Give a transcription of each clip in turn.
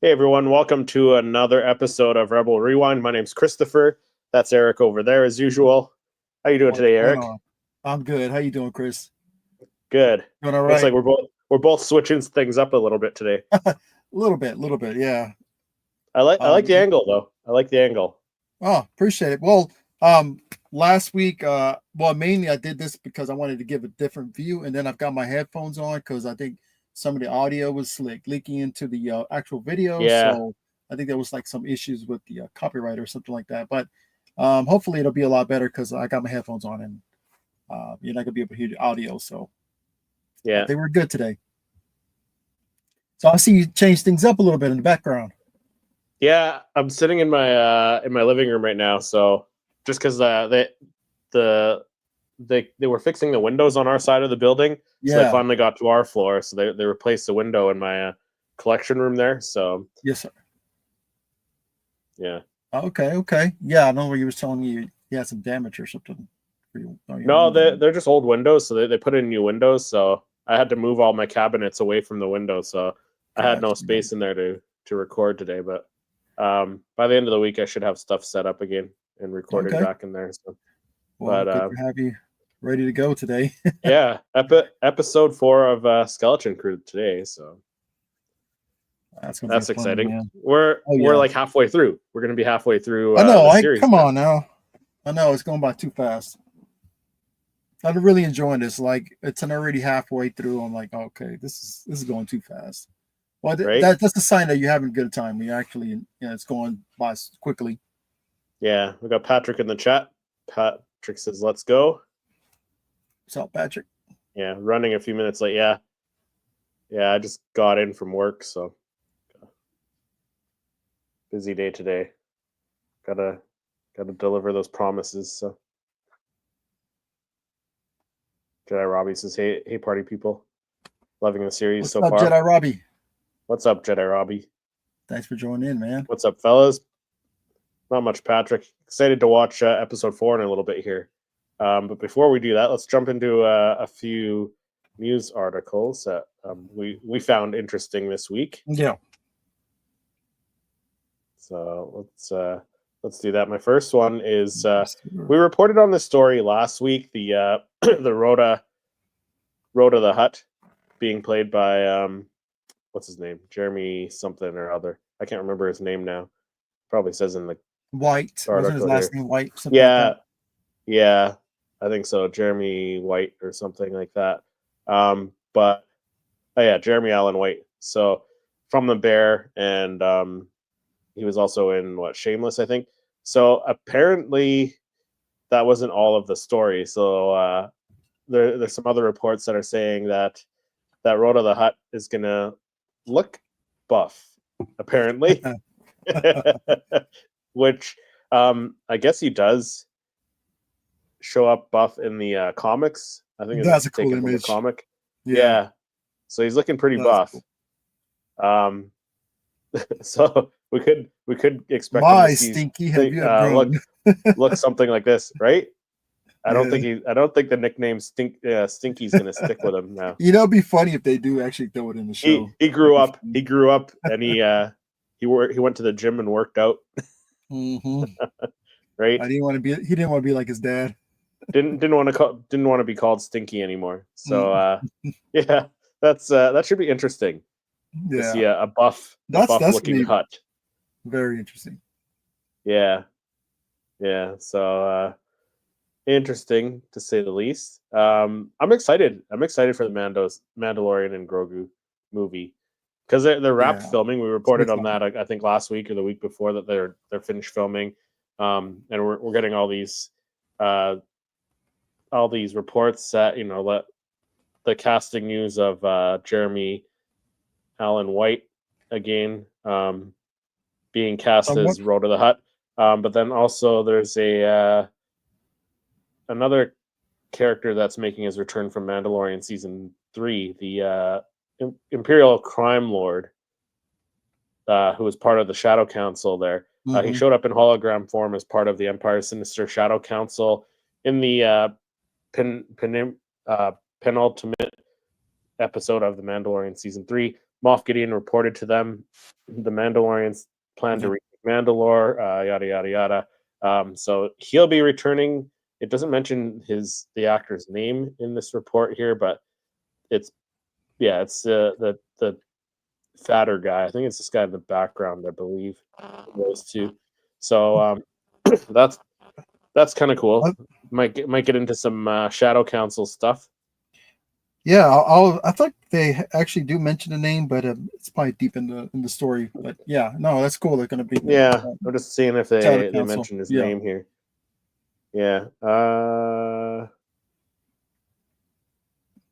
Hey everyone, welcome to another episode of Rebel Rewind. My name's Christopher. That's Eric over there as usual. How you doing What's today, going Eric? on? I'm good. How you doing, Chris? Good. Doing all Looks right? like we're both switching things up a little bit today. A little bit, yeah. I like the Um, angle though. I like the angle. Appreciate it. Last week, mainly I did this because I wanted to give a different view, and then I've got my headphones on because I think some of the audio was leaking into the actual video. Yeah, So I think there was like some issues with the copyright or something like that. But hopefully it'll be a lot better because I got my headphones on and you're not gonna be able to hear the audio. So I yeah, think we're good today. So I see you change things up a little bit in the background. yeah. I'm sitting in my living room right now, so just because they were fixing the windows on our side of the building, so they Yeah. finally got to our floor, so they replaced the window in my collection room there. So Yes, sir. yeah. Okay. Okay. Yeah, I know where you were telling me you had some damage or something for your No, window. they're just old windows, so they put in new windows. So I had to move all my cabinets away from the window, so I had no Gotcha. space in there to record today. But by the end of the week, I should have stuff set up again and recording Okay. back in there. So, Well, but good to have you ready to go today. yeah, episode 4 of Skeleton Crew today. So That's gonna be a that's fun one, exciting. man. Oh We're yeah. like halfway through. We're gonna be halfway through I know. the I series come now. on now. I know it's going by too fast. I'm really enjoying this. Like it's an already halfway through. I'm like, okay, this is going too fast. Well, Right? that's a sign that you're having a good time. When you actually, it's going by quickly. Yeah, we got Patrick in the chat. Patrick says, "Let's go." What's up, Patrick? Yeah, running a few minutes late. Yeah, yeah. I just got in from work, so busy day today. Gotta deliver those promises. So Jedi Robbie says, "Hey, party people, loving the series What's so up, far." Jedi Robbie? What's up, Jedi Robbie? Thanks for joining in, man. What's up, fellas? Not much, Patrick. Excited to watch episode 4 in a little bit here. But before we do that, let's jump into a few news articles that we found interesting this week. Yeah. So let's do that. My first one is we reported on this story last week. The the Rotta the Hutt being played by what's his name, Jeremy something or other. I can't remember his name now. Probably says in the White. Wasn't his article last here. name White? Something like Yeah, that. yeah, I think so. Jeremy White or something like that. But oh yeah, Jeremy Allen White. So from the Bear, and he was also in Shameless, I think. So apparently that wasn't all of the story. So there's some other reports that are saying that Rotta the Hutt is gonna look buff, apparently, which I guess he does show up buff in the comics. I think That's it's a cool taken from the image. comic. Yeah. Yeah, so he's looking pretty That's buff. cool. So we could expect him My to see Stinky, have you grown? look something like this, right? I don't Yeah. think the nickname Stinky's gonna stick with him now. It'd be funny if they do actually throw it in the show. He That'd grew be up. funny. He grew up, and he went to the gym and worked out. Mm-hmm. Right? He didn't want to be like his dad. Didn't want to be called Stinky anymore. So yeah, that should be interesting to see Yeah. a buff That's gonna looking be Hutt. very interesting. Yeah, yeah. So interesting to say the least. I'm excited. I'm excited for the Mandalorian and Grogu movie because they're wrapped Yeah. filming. We It's gonna reported be on fun. that I think last week or the week before that they're finished filming, and we're getting all these reports that the casting news of Jeremy Allen White again being cast Somewhat. as Rotta the Hutt, but then also there's another character that's making his return from Mandalorian season 3, the Imperial crime lord, who was part of the Shadow Council there. He Mm-hmm. showed up in hologram form as part of the Empire Sinister Shadow Council in the penultimate episode of the Mandalorian season 3. Moff Gideon reported to them the Mandalorians plan to reach Mandalore, yada yada yada. So he'll be returning. It doesn't mention the actor's name in this report here, but it's the fatter guy. I think it's this guy in the background, I believe. Those two. So that's kind of cool. Might get into some Shadow Council stuff. Yeah, I thought they actually do mention the name, but it's probably deep in the story. But yeah, no, that's cool. They're going to be. Yeah, I'm just seeing if they mention his name here. Yeah. Yeah,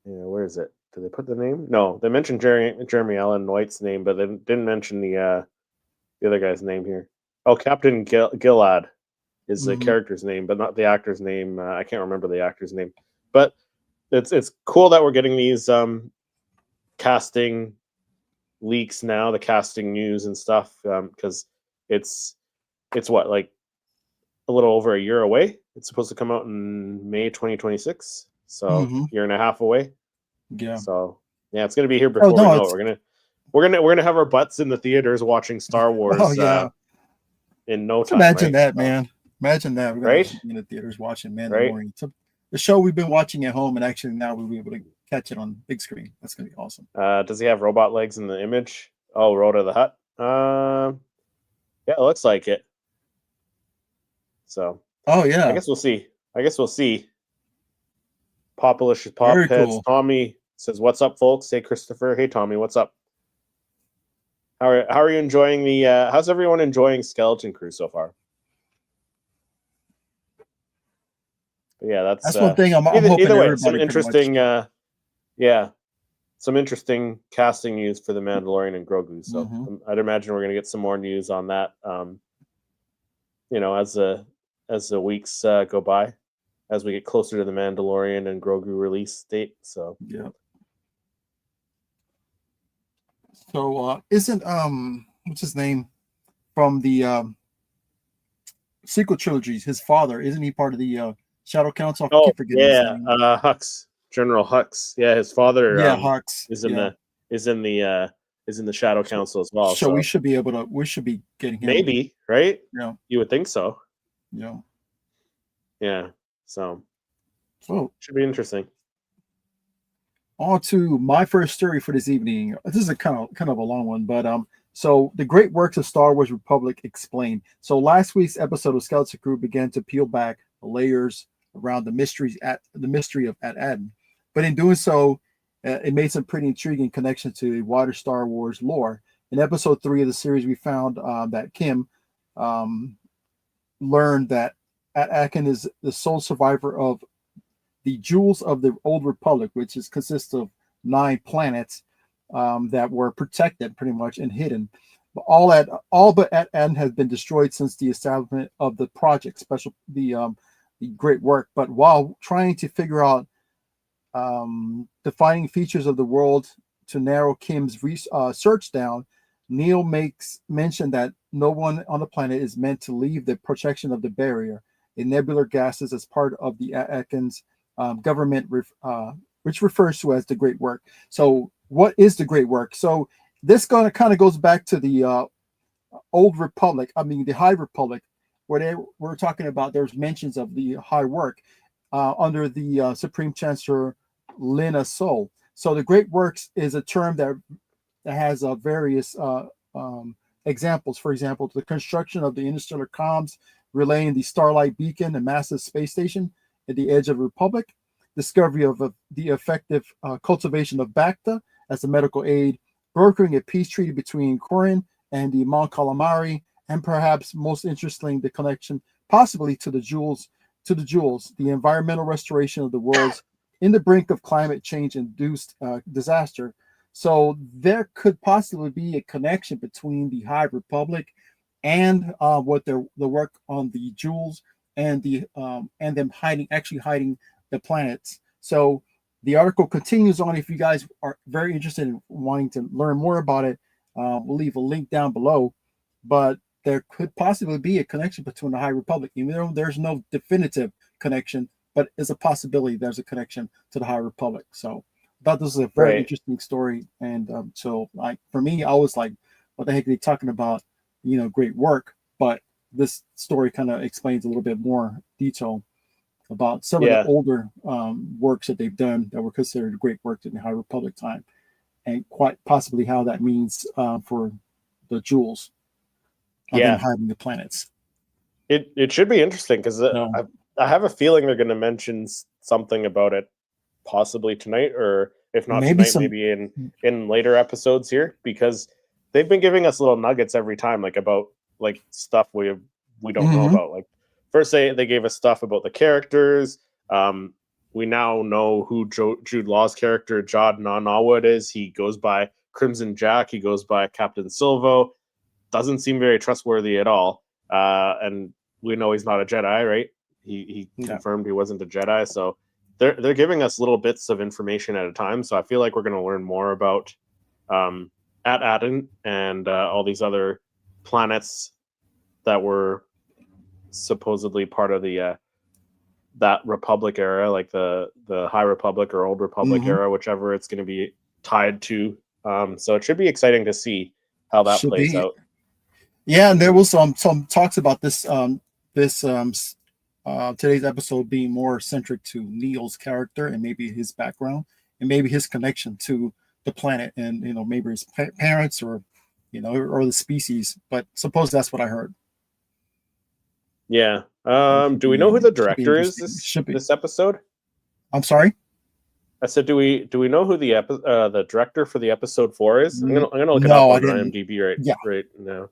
where is it? Did they put the name? No, they mentioned Jeremy Allen White's name, but they didn't mention the other guy's name here. Oh, Captain Gilad is the character's name, but not the actor's name. I can't remember the actor's name. But it's cool that we're getting these casting leaks now, the casting news and stuff, because it's what, like a little over a year away. It's supposed to come out in May 2026, so year and a half away. Yeah. So yeah, it's gonna be here before we know it. We're gonna have our butts in the theaters watching Star Wars. Oh yeah. In no time. Imagine that, man. Imagine that. We're right? Be in the theaters watching Mandalorian. Right? So the show we've been watching at home, and actually now we'll be able to catch it on big screen. That's gonna be awesome. Does he have robot legs in the image? Oh, Rotta the Hutt. Yeah, it looks like it. So. Oh yeah. I guess we'll see. Populous Pop Very Heads. cool. Tommy says, "What's up, folks?" Hey, Christopher. Hey, Tommy. What's up? How are you enjoying the? How's everyone enjoying Skeleton Crew so far? But yeah, that's one thing. I'm hoping either way, some interesting. Some interesting casting news for the Mandalorian and Grogu. So I'd imagine we're going to get some more news on that. As the weeks go by, as we get closer to the Mandalorian and Grogu release date. So yeah. So isn't what's his name from the sequel trilogies? His father, isn't he part of the Shadow Council? I keep forgetting his name. Hux, General Hux. Yeah, his father. Hux is in the Shadow Council as well. So we should be getting him. Maybe, right? Yeah, you would think so. Yeah. Yeah. So should be interesting. On to my first story for this evening. This is a kind of a long one, but so the great works of Star Wars Republic explained. So last week's episode of Skeleton Crew began to peel back the layers around the mystery of Ad-Adden, but in doing so, it made some pretty intriguing connections to the wider Star Wars lore. In episode 3 of the series, we found that Kim learned that Ad-Adden is the sole survivor of the Jewels of the Old Republic, which consists of 9 planets that were protected pretty much and hidden. But all but Ad-Adden has been destroyed since the establishment of the project, the great work. But while trying to figure out defining features of the world to narrow Kim's search down, Neil makes mention that no one on the planet is meant to leave the protection of the barrier, a nebular gases as part of the Adden's government, which refers to as the Great Work. So what is the Great Work? So this kind of goes back to the Old Republic, the High Republic, where they were talking about there's mentions of the High Work under the Supreme Chancellor Lina Sol. So the Great Works is a term that has various examples. For example, the construction of the interstellar comms relaying the Starlight Beacon, a massive space station at the edge of the Republic, discovery of the effective cultivation of Bacta as a medical aid, brokering a peace treaty between Corin and the Mon Calamari, and perhaps most interesting, the connection possibly to the jewels, the environmental restoration of the world's in the brink of climate change induced disaster. So there could possibly be a connection between the High Republic and what the work on the jewels and them hiding the planets. So the article continues on. If you guys are very interested in wanting to learn more about it, we'll leave a link down below. But there could possibly be a connection between the High Republic, even though there's no definitive connection, but it's a possibility there's a connection to the High Republic. So thought this was a very Right. interesting story, and so like for me, I was like, "What the heck are they talking about?" Great work, but this story kind of explains a little bit more detail about some of the Yeah. older works that they've done that were considered great works in the High Republic time, and quite possibly how that means for the jewels of them Yeah. hiding the planets. It should be interesting because So I have a feeling they're going to mention something about it possibly tonight, or if not maybe tonight, some. maybe in later episodes here, because they've been giving us little nuggets every time, like about like stuff we don't know Mhm. about. Like first they gave us stuff about the characters. Um, we now know who Jude Law's character Jod Nanawa is. He goes by Crimson Jack. He goes by Captain Silvo. Doesn't seem very trustworthy at all. And we know he's not a Jedi, right? He Yeah. confirmed he wasn't a Jedi, so they're giving us little bits of information at a time. So I feel like we're going to learn more about um, at Aden and all these other planets that were supposedly part of the that Republic era, like the High Republic or Old Republic Mhm. era, whichever it's going to be tied to. So it should be exciting to see how that Should plays be. out. Yeah, and there Mhm. was some talks about this today's episode being more centric to Neil's character and maybe his background and maybe his connection to the planet and maybe his parents or or the species. But suppose that's what I heard. Yeah. So it should Do we be know who the should be director is interesting. Should be. this episode? I'm sorry. I said, do we know who the director for the episode 4 is? I'm gonna look it up No, I on didn't. IMDb Yeah. right now.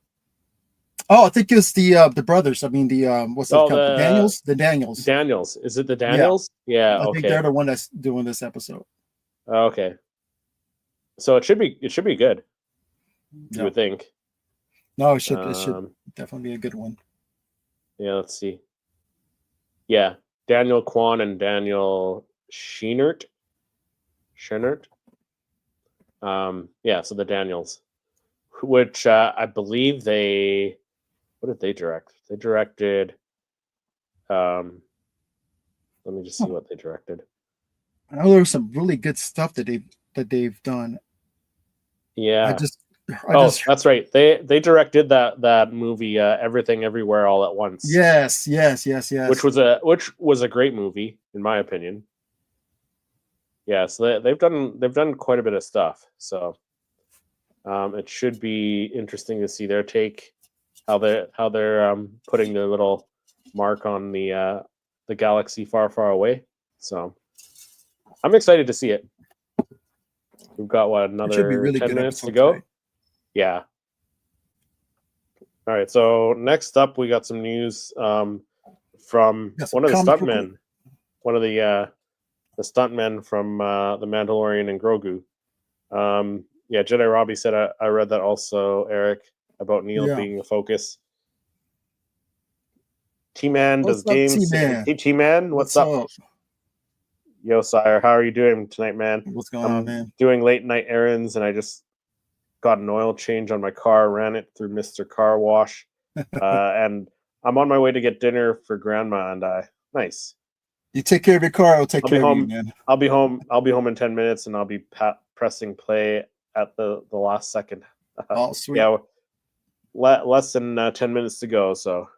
Oh, I think it's the brothers. I mean the what's it Oh, called? The the Daniels. The Daniels. Daniels. Is it the Yeah, Daniels? Yeah. I think they're Okay. the one that's doing this episode. Okay. So it should be good. You Yeah. would think. No, it should Um. definitely be a good one. Yeah. Let's see. Yeah. Daniel Kwan and Daniel Scheinert. Scheinert. Yeah. So the Daniels, which I believe they. What did they direct? They directed. Um. Let me just see what they directed. I know there's some really good stuff that they've done. I Yeah. just I Oh, just that's right. They directed that movie, Everything Everywhere All at Once, yes, yes, yes, which yes. was a great movie in my opinion. Yeah, so they've done quite a bit of stuff. So it should be interesting to see their take, how they're putting their little mark on the galaxy far, far away. So I'm excited to see it. We've got It should be a another really 10 good minutes to episode today. go. Yeah. All right. So next up, we got some news from Got some one of the comic book. stuntmen, one of the stuntmen from the Mandalorian and Grogu. Yeah, Jedi Robbie said I read that also, Eric, about Neil Yeah. being the focus. T-Man does What's up, games. T-Man? Hey, T-Man, what's up? Up? Yo, sire, how are you doing tonight, man? What's going on, I'm man? doing late night errands, and I just got an oil change on my car, ran it through Mr. Car Wash, and I'm on my way to get dinner for Grandma and I. Nice. You take care of your car, I'll take I'll be care of you, home. man. I'll be home. I'll be home in 10 minutes, and I'll be pressing play at the last second. Oh, sweet. Yeah, less than 10 minutes to go. So,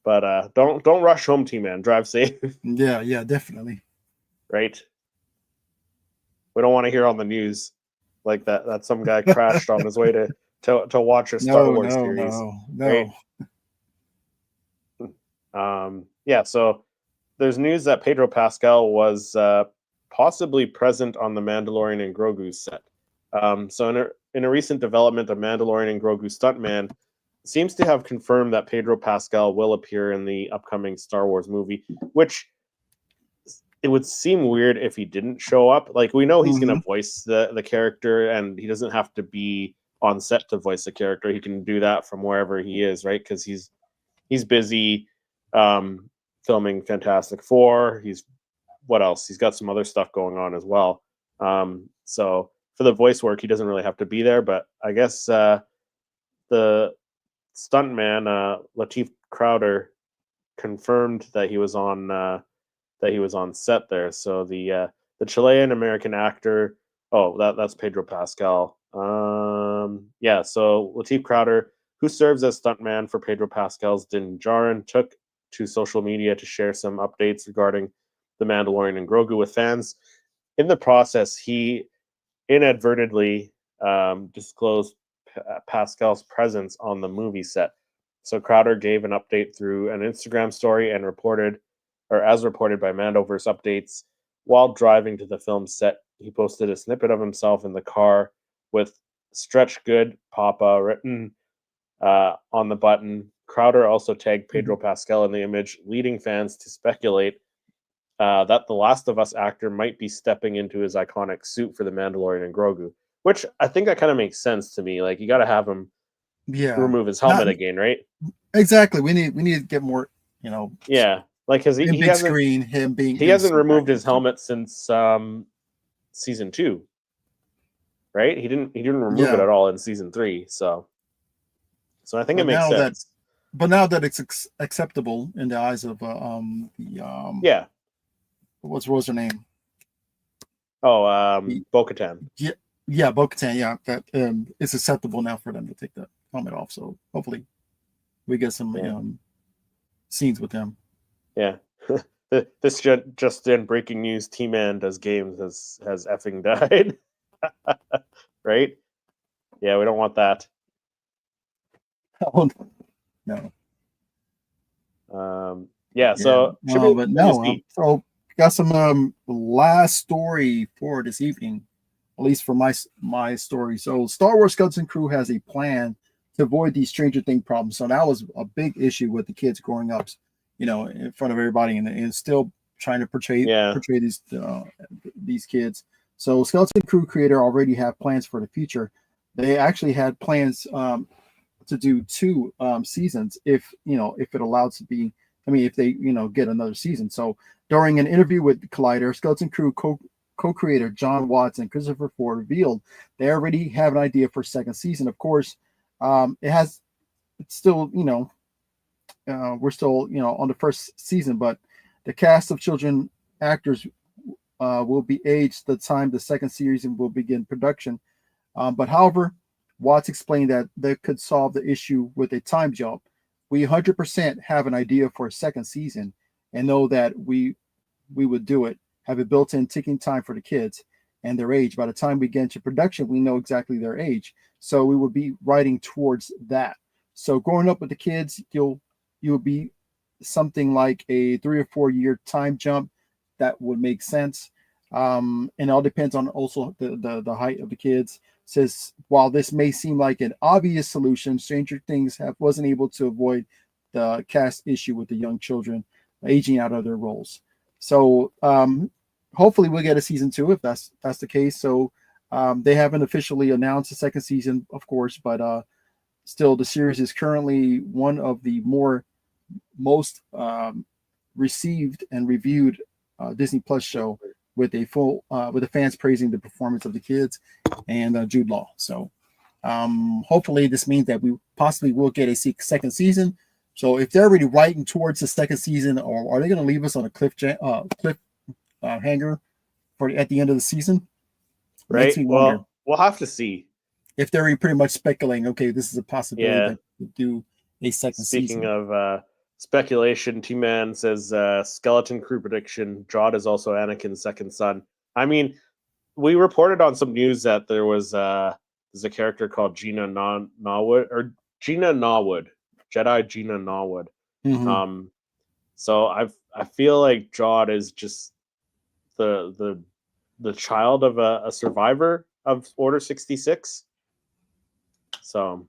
but don't rush home, T-Man. Drive safe, Yeah, definitely. right? We don't want to hear on the news like that some guy crashed on his way to watch a Star No, Wars no, series, no, right? no. Yeah. So there's news that Pedro Pascal was possibly present on the Mandalorian and Grogu set. So in a recent development, a Mandalorian and Grogu stuntman seems to have confirmed that Pedro Pascal will appear in the upcoming Star Wars movie, which it would seem weird if he didn't show up. Like, we know he's going to voice the character, and he doesn't have to be on set to voice the character. He can do that from wherever he is, right? Because he's busy filming Fantastic Four. What else? He's got some other stuff going on as well. So for the voice work, he doesn't really have to be there. But I guess the stuntman Lateef Crowder confirmed that he was on set there. So the the Chilean American actor. Oh, that's Pedro Pascal. Yeah. So Lateef Crowder, who serves as stuntman for Pedro Pascal's Din Djarin, took to social media to share some updates regarding the Mandalorian and Grogu with fans. In the process, he inadvertently disclosed Pascal's presence on the movie set. So Crowder gave an update through an Instagram story and reported, or as reported by Mandoverse Updates, while driving to the film set, he posted a snippet of himself in the car with "Stretch Good, Papa" written on the button. Crowder also tagged Pedro Pascal in the image, leading fans to speculate that the Last of Us actor might be stepping into his iconic suit for the Mandalorian and Grogu, which I think that kind of makes sense to me. Like you got to have him Yeah, remove his not helmet again, right? exactly. We need to get more. Yeah, like because In he big hasn't screen, him being he in the hasn't suit back removed in the his suit. helmet since season 2, right? He didn't remove it Yeah, at all in season 3, so I think it but makes now that sense. it's acceptable in the eyes of the Yeah. what was her name? Oh, The, Bo-Katan. yeah, yeah, Bo-Katan. Yeah, that it's acceptable now for them to take the helmet off. So hopefully we get some Yeah, scenes with them. yeah. This just in breaking news: T-Man does games has effing died. Right? Yeah, we don't want that. Oh no, Yeah, yeah, so should be but fun to no. see. So got some last story for this evening, at least for my story. So Star Wars Skeleton Crew has a plan to avoid these Stranger Thing problems. So that was a big issue with the kids growing up, in front of everybody, and still trying to Yeah, portray these kids. So Skeleton Crew creator already have plans for the future. They actually had plans to do 2 seasons if it allowed to be. I mean, if they get another season. So during an interview with Collider, Skeleton Crew co-creator John Watts and Christopher Ford revealed they already have an idea for a second season. Of course, it's still we're still on the first season, but the cast of children actors will be aged the time the second season will begin production. But however, Watts explained that they could solve the issue with a time jump. We 100% have an idea for a second season and know that we would do it, have a built-in ticking time for the kids and their age. By the time we get into production, we know exactly their age. So we would be writing towards that. So growing up with the kids, you'll be something like a 3 or 4 year time jump that would make sense. And it all depends on also the height of the kids. Says while this may seem like an obvious solution, Stranger Things wasn't able to avoid the cast issue with the young children aging out of their roles. So hopefully we'll get a season 2 if that's the case. So they haven't officially announced a second season, of course, but still the series is currently one of the most received and reviewed Disney Plus show with with the fans praising the performance of the kids and Jude Law. So hopefully this means that we possibly will get a second season. So if they're already writing towards the second season, or are they going to leave us on a cliff hanger for at the end of the season? Makes right. me wonder Well, we'll have to see. if they're already pretty much speculating. Okay, this is a possibility Yeah. that we do a second Speaking season. of speculation, T-Man says Skeleton Crew prediction: Jod is also Anakin's second son. I mean, we reported on some news that there's a character called Nawwood or Gina Nawwood, Jedi Gina Nawwood. Mm-hmm. So I feel like Jod is just the child of a survivor of Order 66. So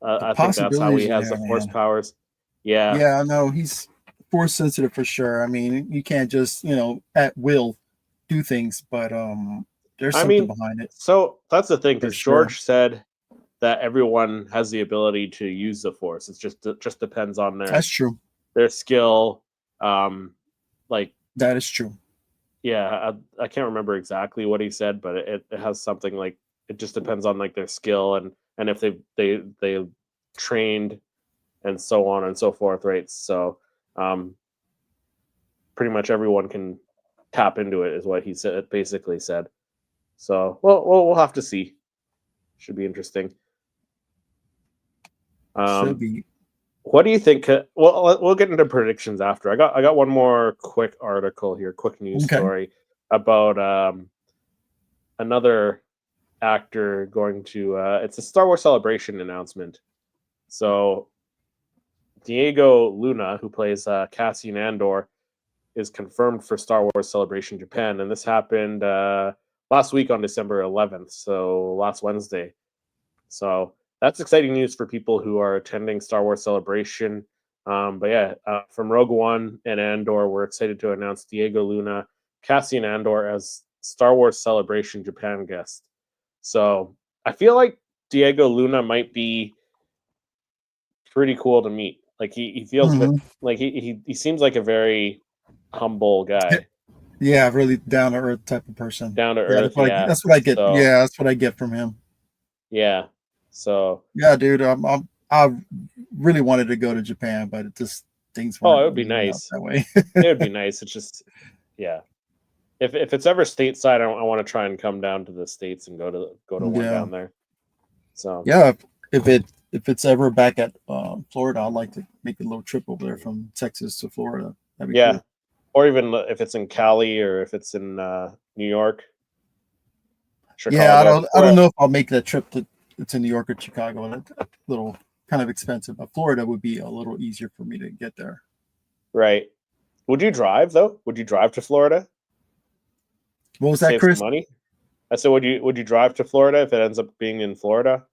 The I think that's how he possibilities are has the there, force man. powers. Yeah, Yeah, I know he's force sensitive for sure. I mean, you can't just at will do things, but there's I something mean, behind it so that's the thing for because sure. George said that everyone has the ability to use the force. It just depends on That's true. their skill. Like That is true. yeah, I can't remember exactly what he said, but it has something like it just depends on like their skill and if they trained and so on and so forth, right? So pretty much everyone can tap into it, is what he said. Basically said. So we'll have to see. Should be interesting. Should be. What do you think? Well, we'll get into predictions after. I got one more quick article here, quick news story about another actor going to. It's a Star Wars Celebration announcement. So Diego Luna, who plays Cassian Andor, is confirmed for Star Wars Celebration Japan, and this happened last week on December 11th, so last Wednesday. So that's exciting news for people who are attending Star Wars Celebration. But yeah, from Rogue One and Andor, we're excited to announce Diego Luna, Cassian Andor as Star Wars Celebration Japan guest. So I feel like Diego Luna might be pretty cool to meet. Like he feels like he seems like a very humble guy. Yeah, really down to earth type of person. Down to earth, that's what I get. So, yeah, that's what I get from him. Yeah. So yeah, dude, I really wanted to go to Japan, but it just things. It would be nice that way. It would be nice. It's just, yeah. If it's ever stateside, I want to try and come down to the States and go to one down there. So yeah, if it's ever back at Florida, I'd like to make a little trip over there from Texas to Florida. That'd be cool. Or even if it's in Cali or if it's in New York, Chicago. Yeah, I don't know if I'll make that trip to New York or Chicago. It's a little kind of expensive, but Florida would be a little easier for me to get there. Right. Would you drive though? Would you drive to Florida? What was that, Chris? Some money. I said, would you drive to Florida if it ends up being in Florida?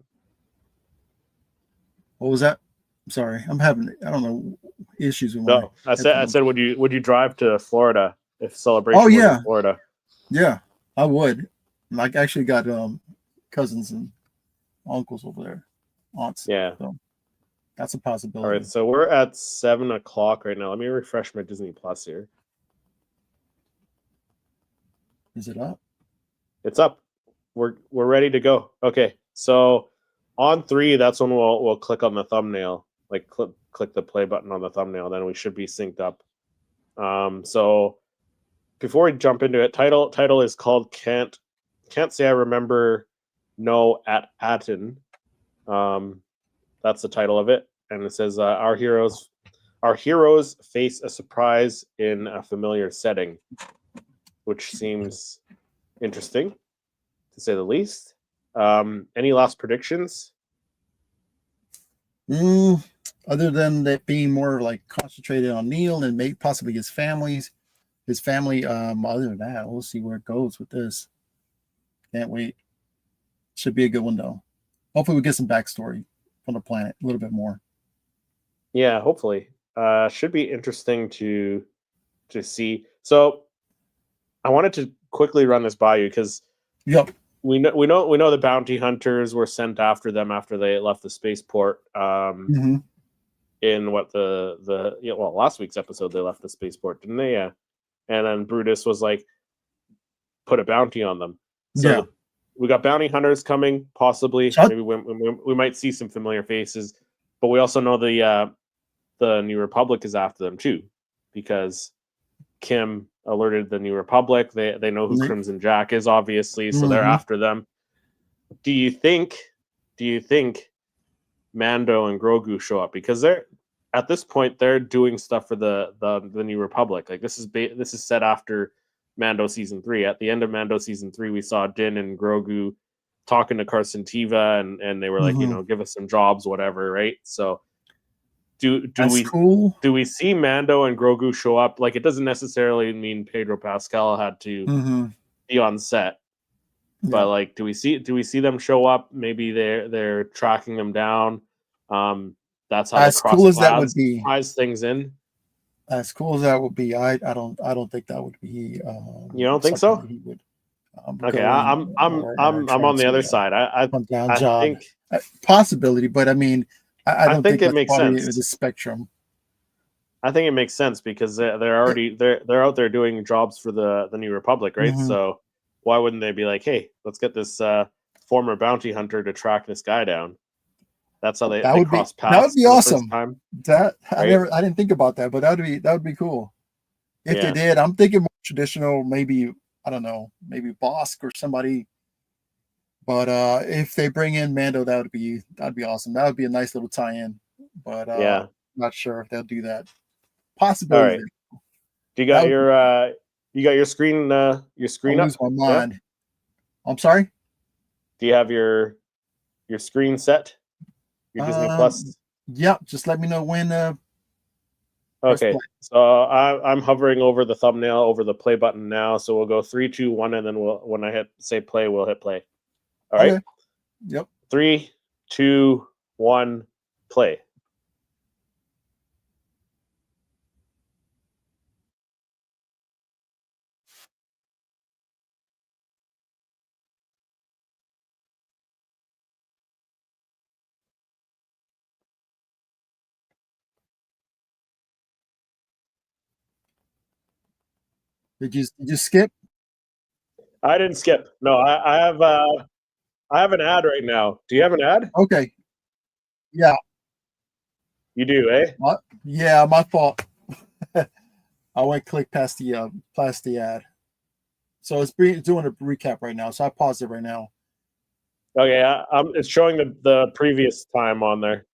What was that? I'm sorry, I'm having issues with no. I said, would you drive to Florida if Celebration was in Florida? Yeah, I would. Like, I actually got cousins and uncles over there, aunts. Yeah, so that's a possibility. All right, so we're at 7:00 right now. Let me refresh my Disney Plus here. Is it up? It's up. We're ready to go. Okay, so on 3, that's when we'll click on the thumbnail, like click the play button on the thumbnail. Then we should be synced up. So before we jump into it, title is called Can't Say I Remember No at Atten. That's the title of it, and it says our heroes face a surprise in a familiar setting, which seems interesting to say the least. Any last predictions? Other than that being more like concentrated on Neil and maybe possibly his family. Other than that, we'll see where it goes with this. Can't wait. Should be a good one though. Hopefully we get some backstory from the planet a little bit more. Yeah, hopefully. Should be interesting to see. So I wanted to quickly run this by you because we know the bounty hunters were sent after them after they left the spaceport. In what last week's episode they left the spaceport, didn't they? Yeah. And then Brutus was like, put a bounty on them. So we got bounty hunters coming, possibly. Maybe we might see some familiar faces, but we also know the New Republic is after them too, because Kim alerted the New Republic. They know who Crimson Jack is, obviously, so they're after them. Do you think Mando and Grogu show up? Because they're at this point they're doing stuff for the New Republic. Like this is set after Mando season 3. At the end of Mando season 3, we saw Din and Grogu talking to Carson Teva, and they were like, give us some jobs, whatever, right? So do we see Mando and Grogu show up? Like, it doesn't necessarily mean Pedro Pascal had to be on set, but like, do we see them show up? Maybe they're tracking them down. That's how as cool as that would be. Ties things in. As cool as that would be, I don't think that would be. You don't think so? He would. Okay, I'm on the other side. I think possibility, but I mean, I don't think it makes sense. The spectrum. I think it makes sense because they're out there doing jobs for the New Republic, right? So why wouldn't they be like, hey, let's get this former bounty hunter to track this guy down? That's how they cross paths. That would be awesome. Time, I didn't think about that, but that would be cool. If they Yeah. did, I'm thinking more traditional, maybe I don't know, maybe Bosk or somebody. But if they bring in Mando, that'd be awesome. That would be a nice little tie-in. But Yeah. not sure if they'll do that. All Possibility right. there. Do That would you got your screen I'll lose up? my Yeah. mind. I'm sorry. Do you have your screen set? Your Disney Um, Plus? yeah, just let me know when press Okay. play. So I'm hovering over the thumbnail over the play button now. So we'll go 3, 2, 1, and then when I hit say play, we'll hit play. All right. Okay. Yep. 3, 2, 1, play. Did you skip? I didn't skip. No, I have an ad right now. Do you have an ad? Okay. Yeah. You do, eh? Yeah, my fault. I went click past the ad. So it's doing a recap right now. So I paused it right now. Okay, it's showing the previous time on there.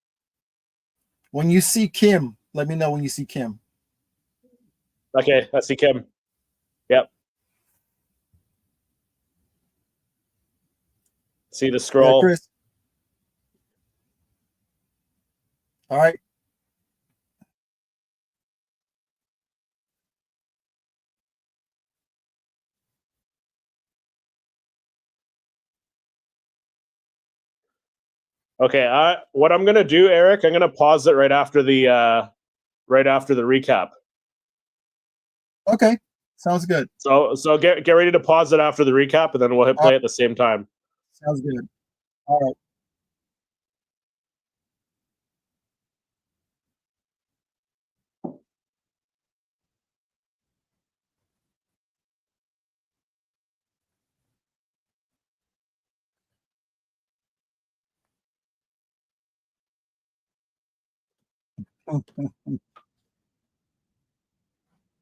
When you see Kim, let me know when you see Kim. Okay, I see Kim. Yep. See the Yeah, scroll. Chris. All right. Okay, what I'm gonna do, Eric, I'm gonna pause it right after the recap. Okay. Sounds good. So get ready to pause it after the recap, and then we'll hit All play right. at the same time. Sounds good. All right.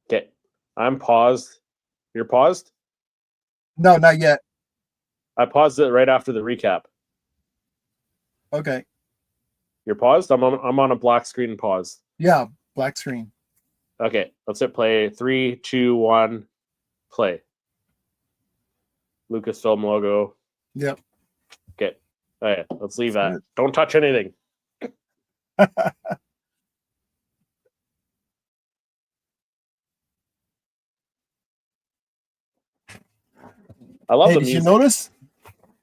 Okay, I'm paused. You're paused. No, not yet. I paused it right after the recap. Okay. You're paused. I'm on a black screen pause. Yeah, black screen. Okay, let's hit play. 3, 2, 1, play. Lucasfilm logo. Yep. Okay. All right, let's leave That's that. Don't touch anything. good. I love Hey, the did you music. notice?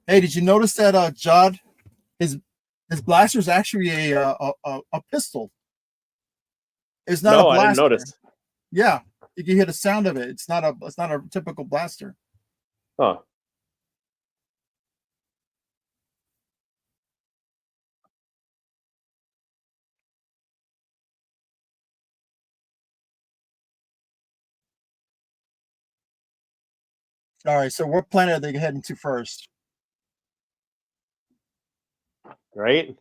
Hey, did you notice that Jod his his blaster is actually a pistol. It's not a No, I didn't blaster. notice. Yeah, you can hear the sound of it. It's not a typical blaster. Huh. All right, so what planet are they heading to first? Right?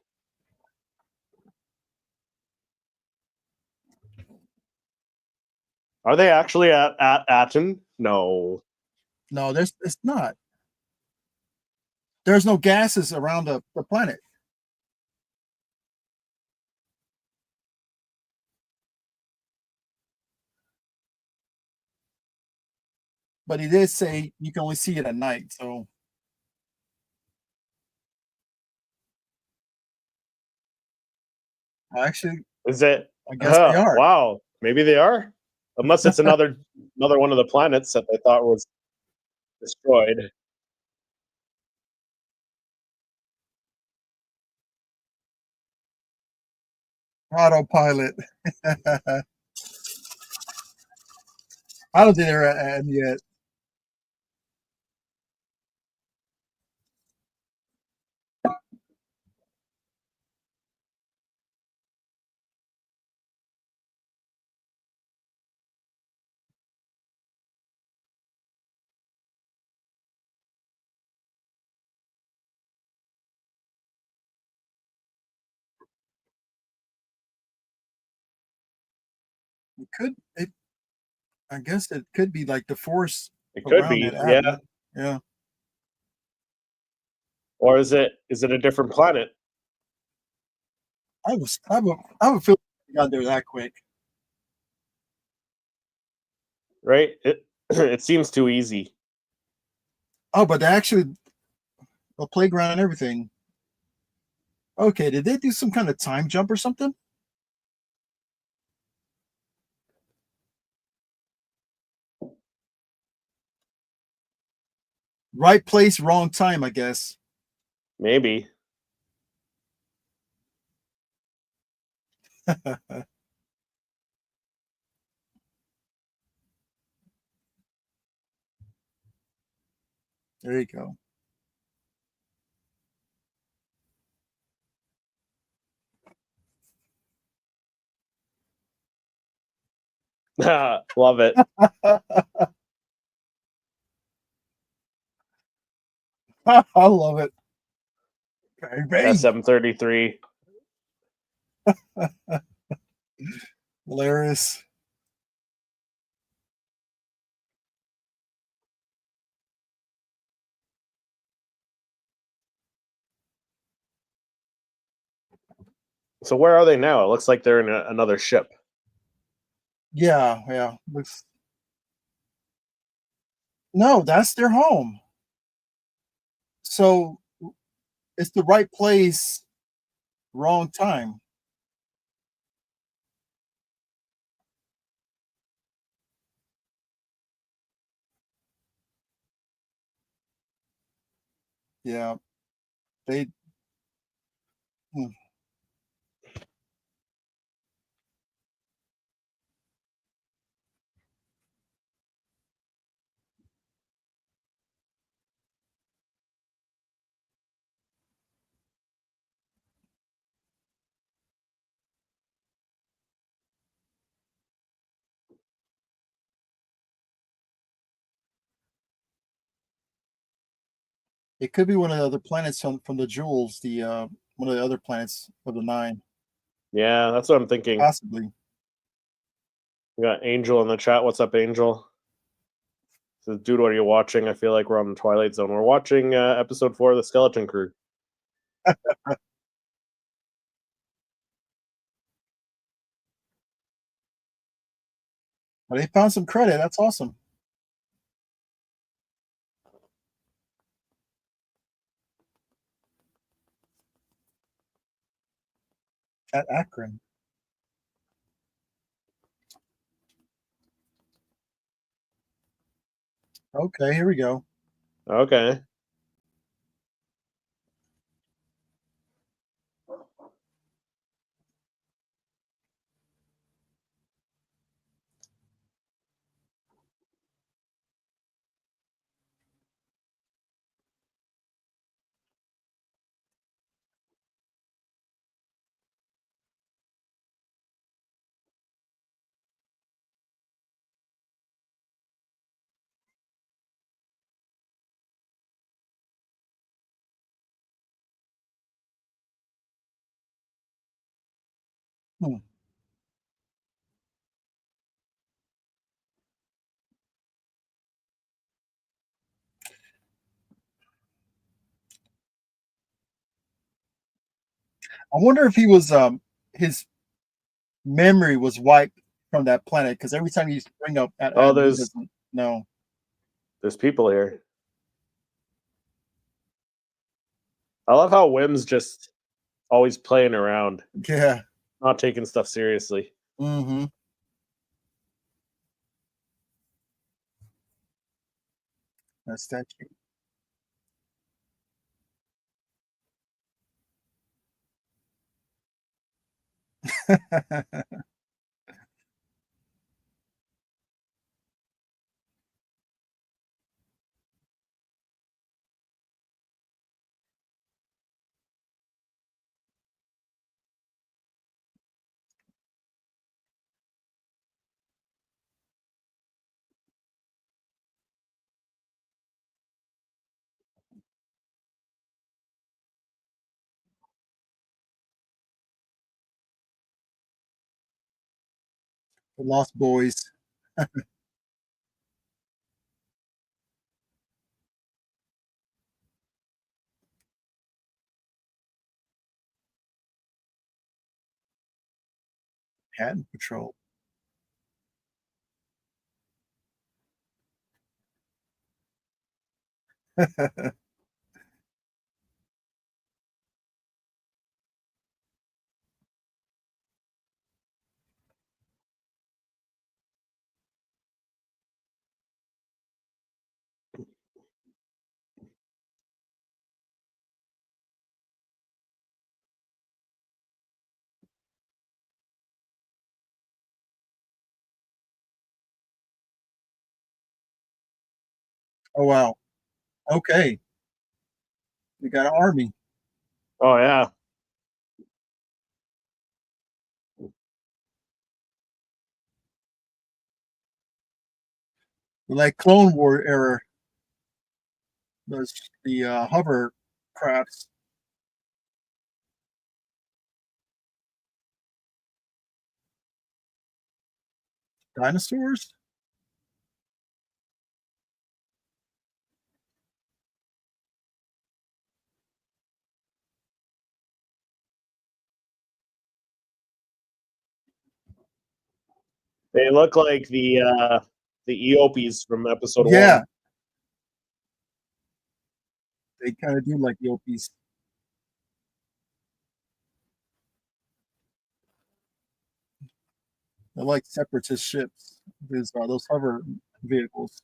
Are they actually at Aten? No. No, there's it's not. There's no gases around the planet. But he did say you can only see it at night. So actually, Is it? I guess they are. Wow. Maybe they are. Unless it's another one of the planets that they thought was destroyed. Autopilot. I don't think they're at yet. It could. I guess it could be like the force It could around be, that yeah. atom. Yeah. Or is it a different planet? I would feel like got there that quick. Right? It it seems too easy. Oh, but they actually a playground and everything. Okay, did they do some kind of time jump or something? Right place, wrong time, I guess. Maybe. There you go. Love it. I love it. Bang, bang. SM-33. Hilarious. So where are they now? It looks like they're in another ship. Yeah, yeah. No, that's their home. So it's the right place, wrong time. Yeah, they. Hmm. It could be one of the other planets from the jewels. The one of the other planets of the nine, Yeah, that's what I'm thinking. possibly. We got Angel in the chat. What's up, Angel? Says, dude, what are you watching? I feel like we're on the Twilight Zone. We're watching episode 4 of the Skeleton Crew. But they found some credit. That's awesome. At Akron. Okay, here we go. Okay. Hmm. I wonder if he was his memory was wiped from that planet because every time you bring up at Oh, Adam, he there's doesn't know. there's people here. I love how Wim's just always playing around, Yeah. not taking stuff seriously. Mm-hmm. That statue. The Lost Boys. Manhattan Patrol. Oh, wow. Okay. We got an army. Oh yeah. Like Clone War era, the hover crafts. Dinosaurs? They look like the Eopies from episode Yeah, one. they kind of do like Yopies. They're like separatist ships. Those hover vehicles.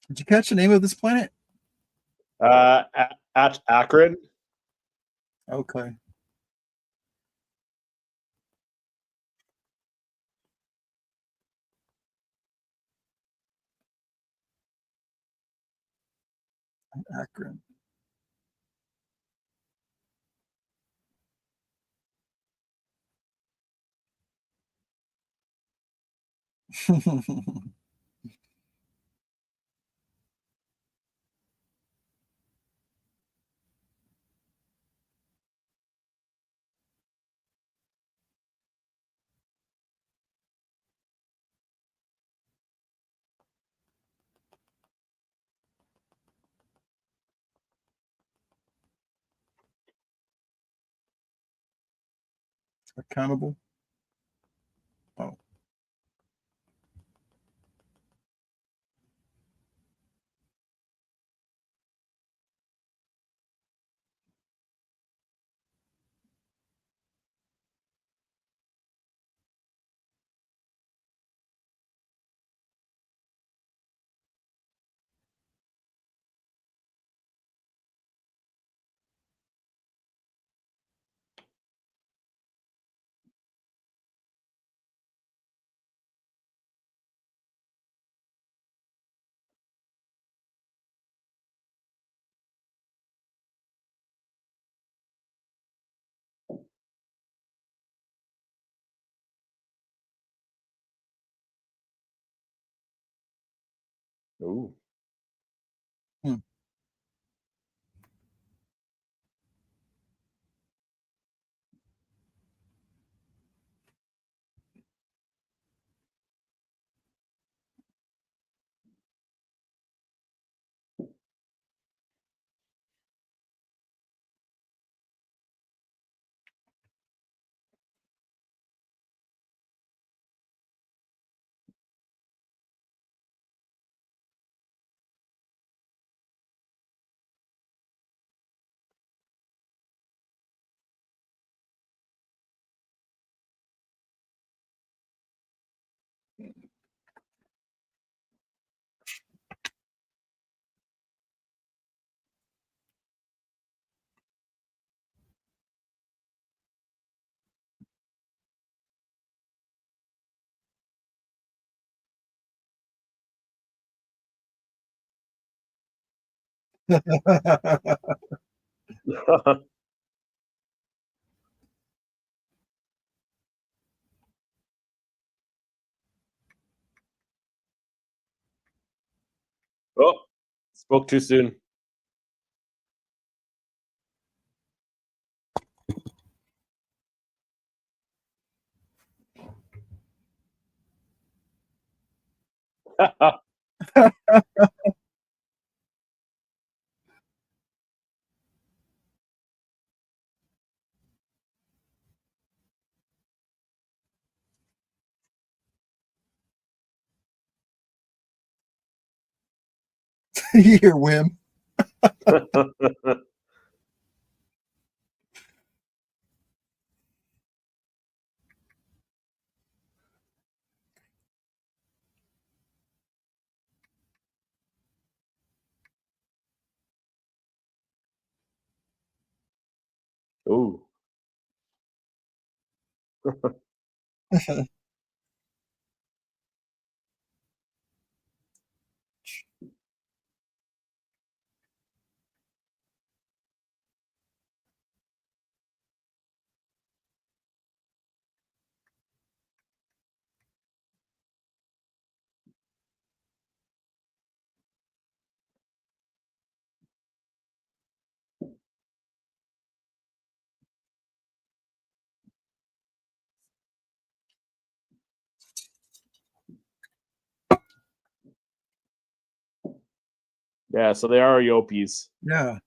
Did you catch the name of this planet? At Akron. Okay. Akron. Accountable. Oh. Ooh. Hmm. Spoke too soon. Here, Wim. Ooh. Yeah, so they are Yopis. Yeah.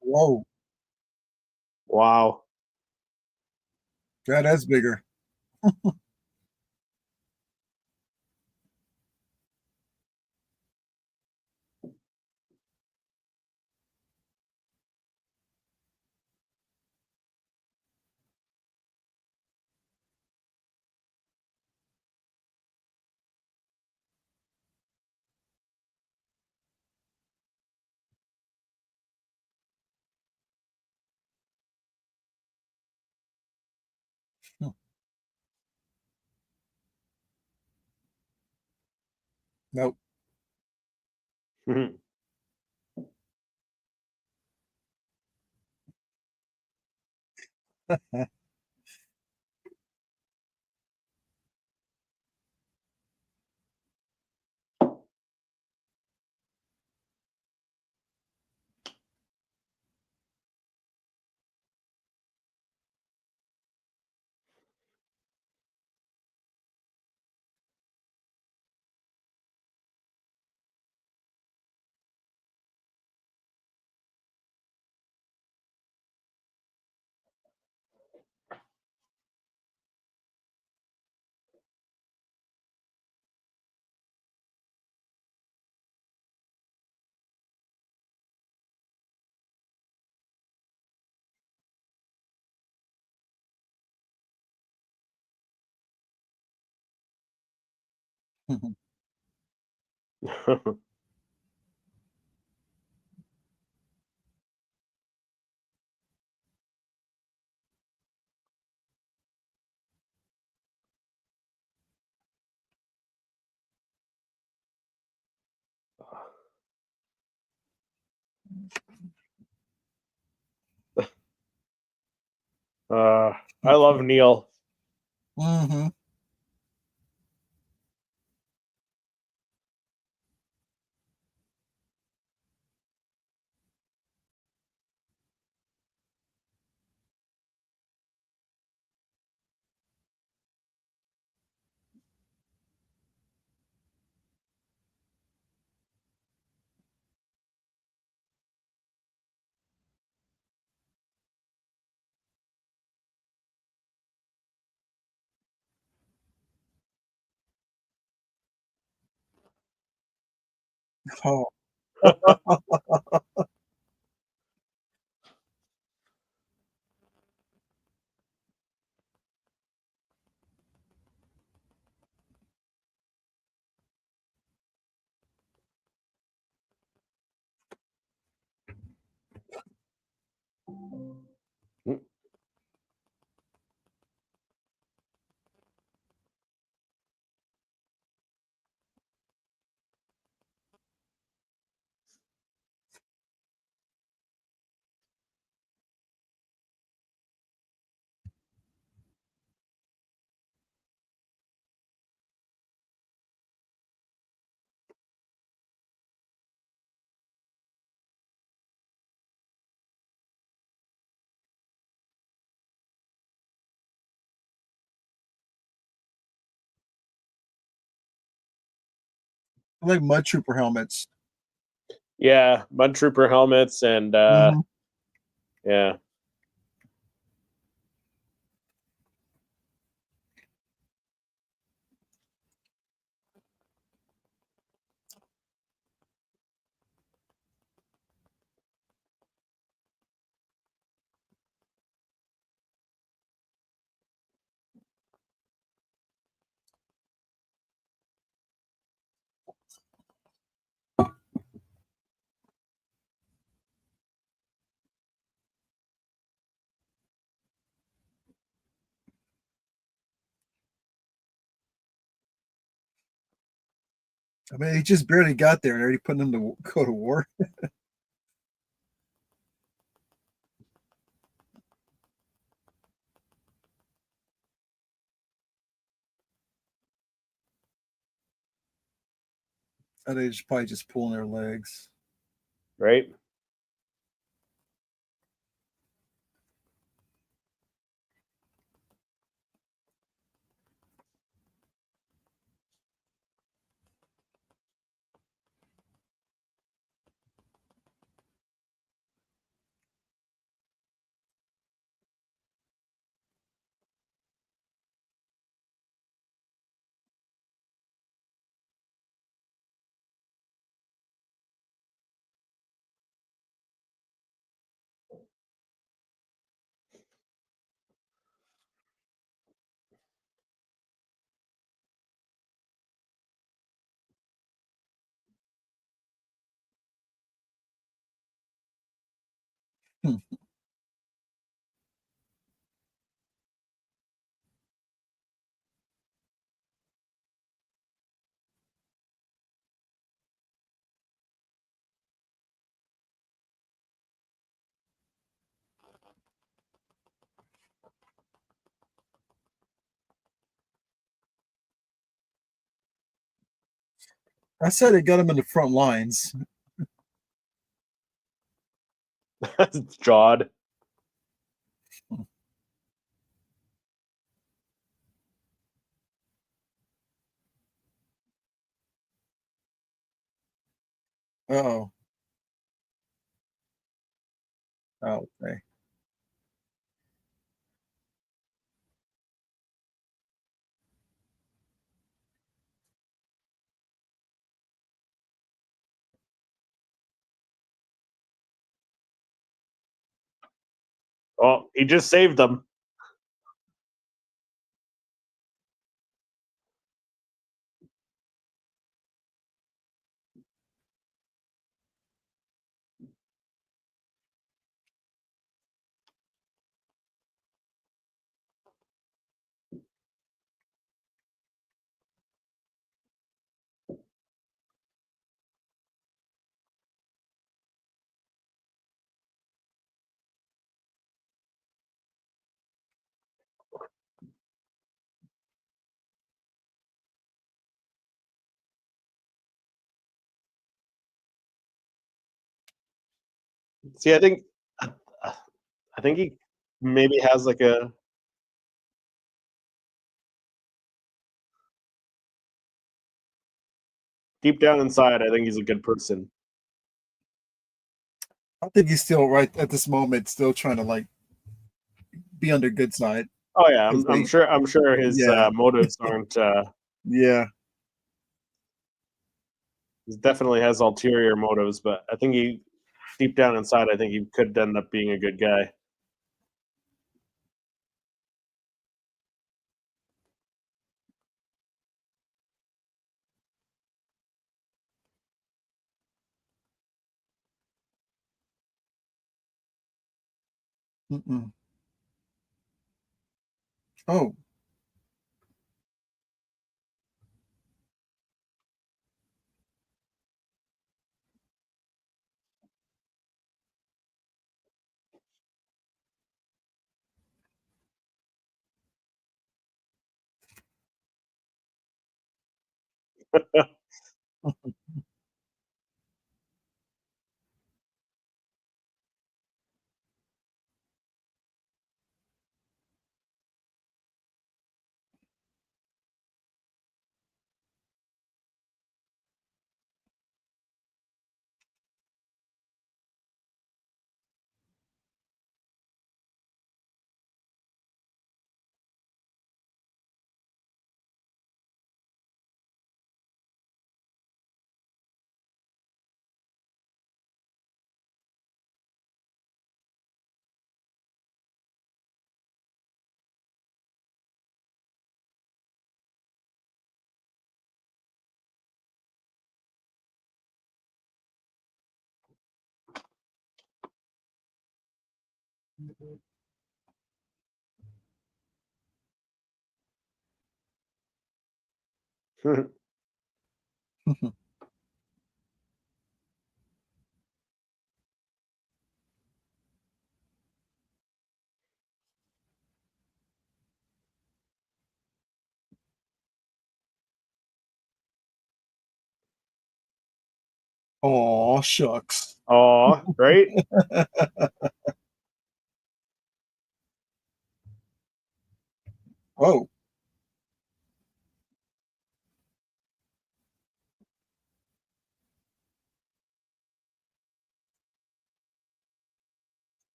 Whoa. Wow. Yeah, that's bigger. Nope. I love Neil. Mm-hmm. Oh, I like mud trooper helmets. Yeah, mud trooper helmets and Mhm. yeah. I mean, he just barely got there and already putting him to go to war. And they just probably just pulling their legs. Right. Hmm. I said they got him in the front lines. Jawed. Oh, oh, okay. Oh, he just saved them. See, I think he maybe has like a deep down inside. I think he's a good person. I think he's still right at this moment, still trying to like be on the good side Oh yeah, because I'm they, sure. I'm sure his yeah, motives aren't. yeah. He definitely has ulterior motives, but I think he deep down inside, I think he could end up being a good guy. Mm-mm. Oh, oh, shucks. Aw, right? Oh,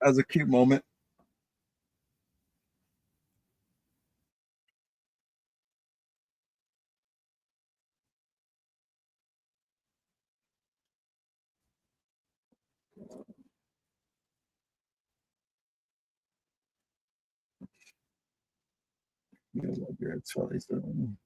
that's a cute moment. You know, like your ex-fellas doing.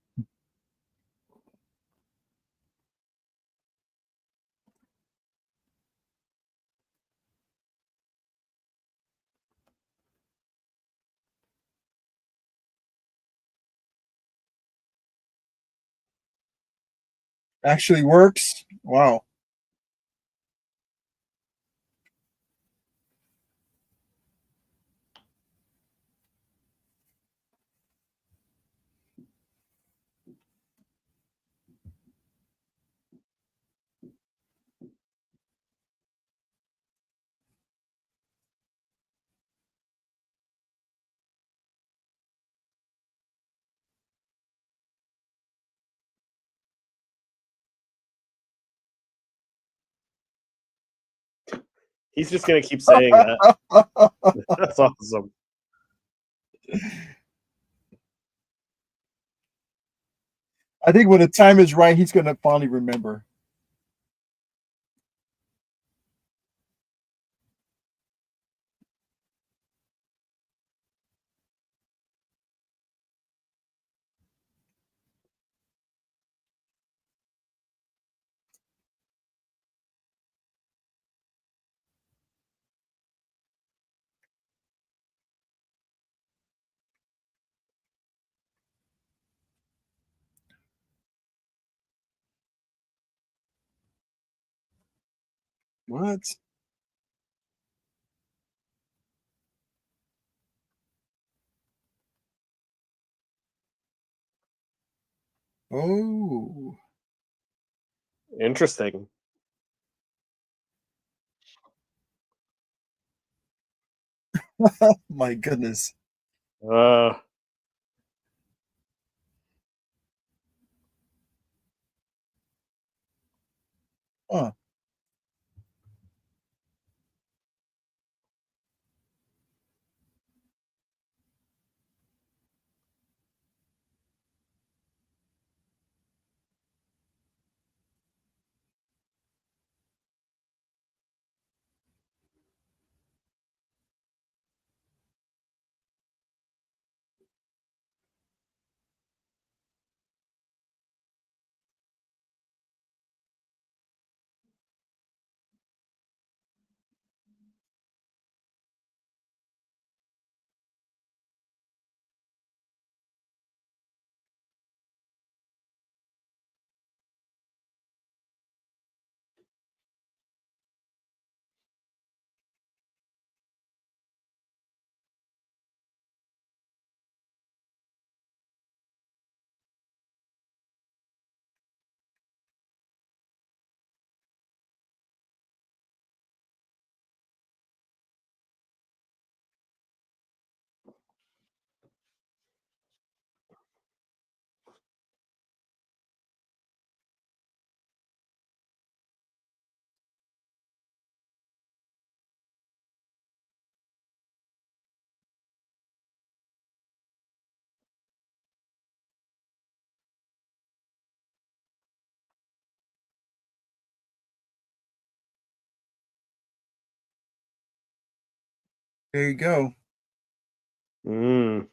Actually works. Wow. He's just gonna keep saying that. That's awesome. I think when the time is right, he's gonna finally remember. What? Oh, Interesting. my goodness. Uh, Huh. There you go. Mm.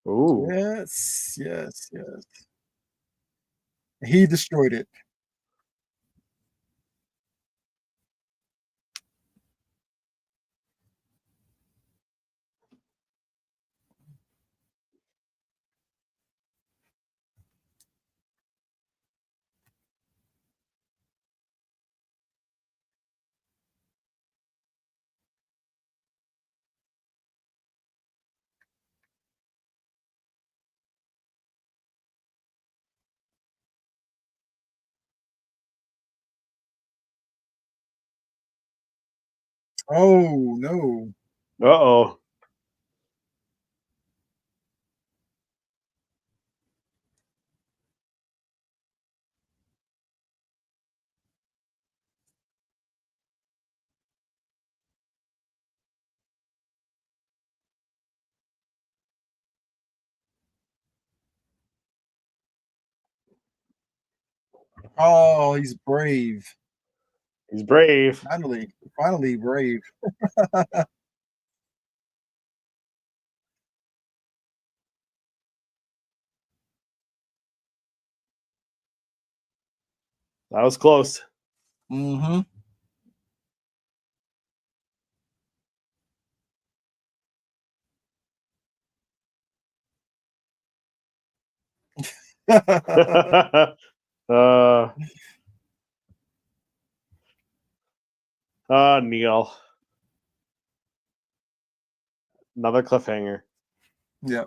Ooh. Yes, yes, yes. He destroyed it. Oh no. Uh-oh. Oh, he's brave. He's brave. Finally brave. That was close. Mm-hmm. uh, Neil. Another cliffhanger. Yeah.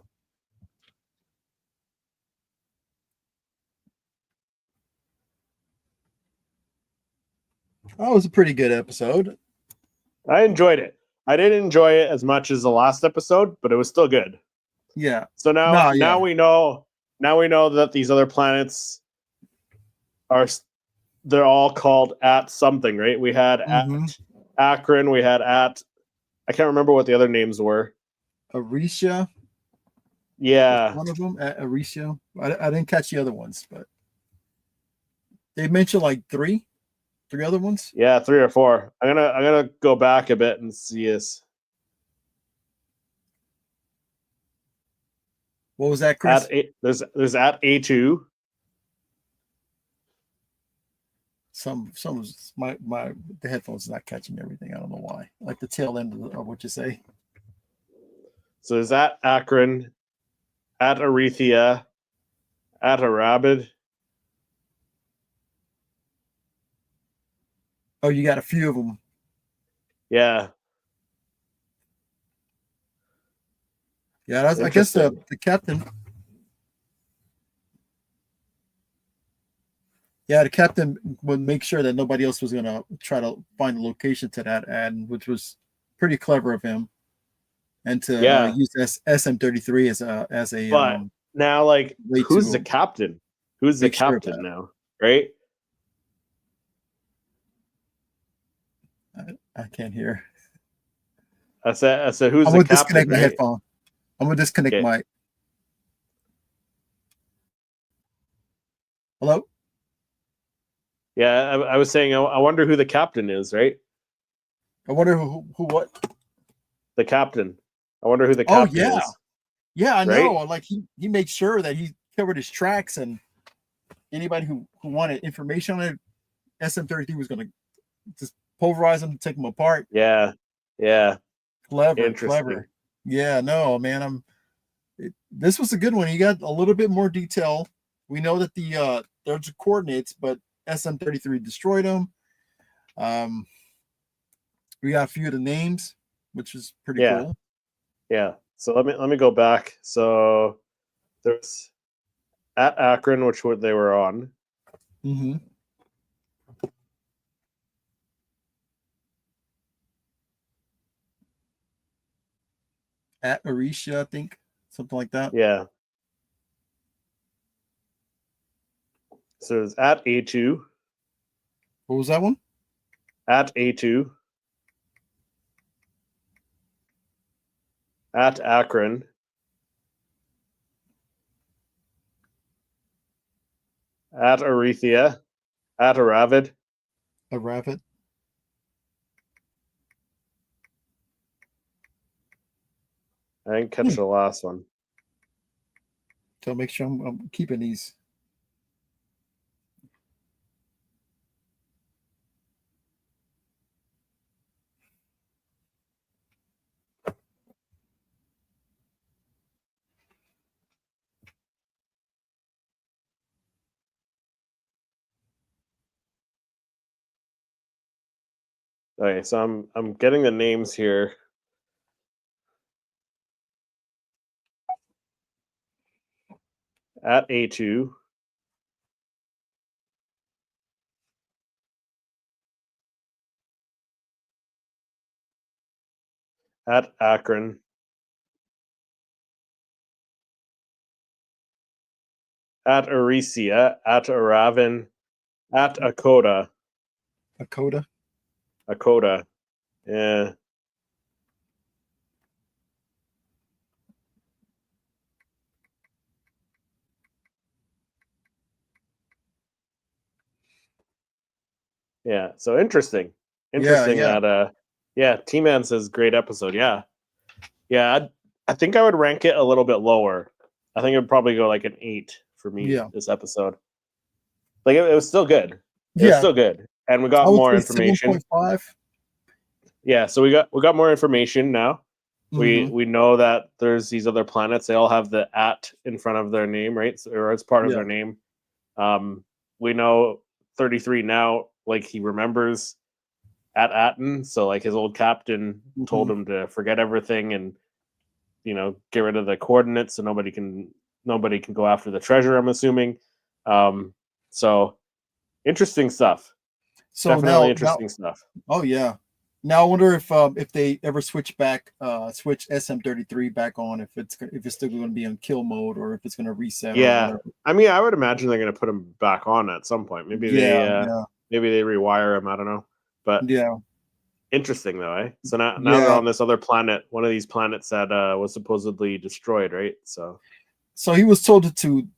That was a pretty good episode. I enjoyed it. I didn't enjoy it as much as the last episode, but it was still good. Yeah. So now, No, now yeah. we know. Now we know that these other planets are. They're all called at something, right? We had Mm-hmm. at Akron. We had at. I can't remember what the other names were. Arisha was Yeah, one of them. Arisha. I didn't catch the other ones, but they mentioned like three other ones. yeah, 3 or 4. I'm gonna go back a bit and see this. What was that, At Chris? there's at A2. Some my the headphones not catching everything. I don't know why. Like the tail end of what you say. So there's at Akron, at Arethea, at Arabid. Oh, you got a few of them. Yeah, Yeah, I guess interesting. the captain. Yeah, the captain would make sure that nobody else was gonna try to find the location to that ad, which was pretty clever of him, and to Yeah, use SM33 as a but now, like, way who's the to captain? Who's the make sure of captain that. now? Right? I can't hear. I said, who's I'm the gonna disconnect captain? my Right? headphone. I'm gonna disconnect Okay. my. Hello. Yeah, I was saying, I wonder who the captain is. Right? I wonder who what. The captain. I wonder who the Oh captain yeah, is. yeah. I know. Right? Like he made sure that he covered his tracks, and anybody who wanted information on it, SM33 was gonna just pulverize them, take them apart. Yeah. Yeah. Clever, Interesting. clever. Yeah, no, man. This was a good one. You got a little bit more detail. We know that there's coordinates, but SM33 destroyed them. Um, we got a few of the names, which is pretty Yeah. cool. Yeah. So let me go back. So there's at Akron, which they were on. Mm-hmm. At Arisha, I think, something like that. Yeah. So there's at A2. What was that one? At A2. At Akron. At Arethea. At Aravid. A rabbit. I didn't catch the last one. So make sure I'm keeping these. Okay, so I'm getting the names here. At A2. At Akron. At Arisia. At Aravin. At Akota. Akota. Akota. Yeah. Yeah. So interesting. Interesting Yeah. that yeah, T-Man says great episode. Yeah. Yeah, I think I would rank it a little bit lower. I think it would probably go like an 8 for me Yeah. this episode. Like it was still good. It was Yeah. still good. And we I got would more say information. 7.5. Yeah, so we got more information now. Mhm. We know that there's these other planets. They all have the at in front of their name, right? So, or it's part of Yeah. their name. We know 33 now, like he remembers at Atten. So like his old captain told him to forget everything and get rid of the coordinates so nobody can go after the treasure, I'm assuming. So interesting stuff. So Definitely now, interesting stuff. oh yeah. Now I wonder if they ever switch SM33 back on, if it's still going to be on kill mode or if it's going to reset or Yeah, whatever. I mean, I would imagine they're going to put him back on at some point. Maybe Yeah. maybe they rewire him. I don't know, but Yeah. interesting though, eh? So now they're Yeah. on this other planet, one of these planets that was supposedly destroyed, right? So he was told to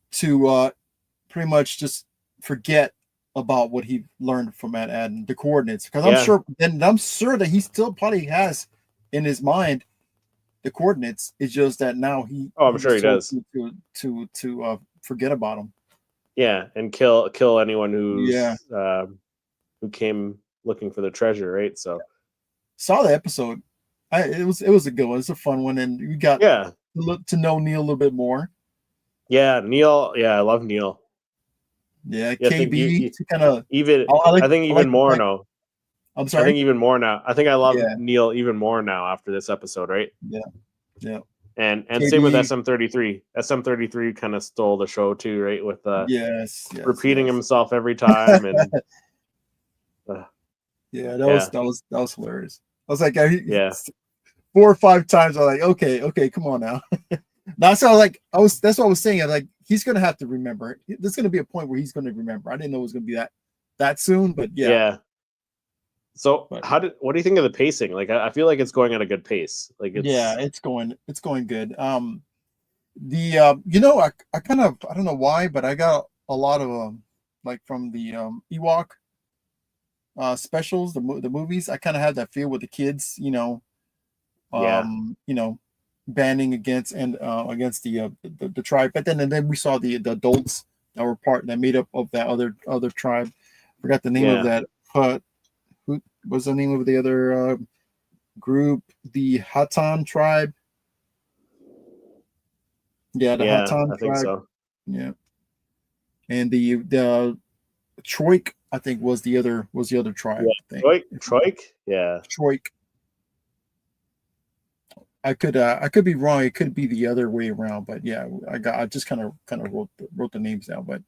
pretty much just forget about what he learned from and the coordinates, because I'm sure that he still probably has in his mind the coordinates. It's just that now I'm sure he does to forget about them. Yeah, and kill anyone who's Yeah. who came looking for the treasure, right? So saw the episode. It was a good one. It's a fun one, and we got to know Neil a little bit more. Yeah, Neil. Yeah, I love Neil. Yeah, yeah KB. Kind of even. I think even more now. I'm sorry. I think even more now. I think I love Neil even more now after this episode, right? Yeah. And KB. Same with SM33. SM33 kind of stole the show too, right? With repeating himself every time and. Yeah, that was hilarious. I was like, 4 or 5 times. I was like, okay, come on now. That's how that's what I was saying. I was like, he's gonna have to remember. There's gonna be a point where he's gonna remember. I didn't know it was gonna be that soon, but yeah. Yeah. So what do you think of the pacing? Like, I feel like it's going at a good pace. Like, it's going good. I kind of, I don't know why, but I got a lot of like from the Ewok specials, the movies. I kind of had that feel with the kids, banding against the tribe. But then we saw the adults that were that made up of that other tribe. Forgot the name of that. But who was the name of the other group? The Hutton tribe. Yeah, the Hutton tribe. I think so. Yeah, and the Troik, I think, was the other tribe. Yeah. Troik. Yeah. Troik. I could be wrong. It could be the other way around, but yeah, I just kind of wrote the names down. But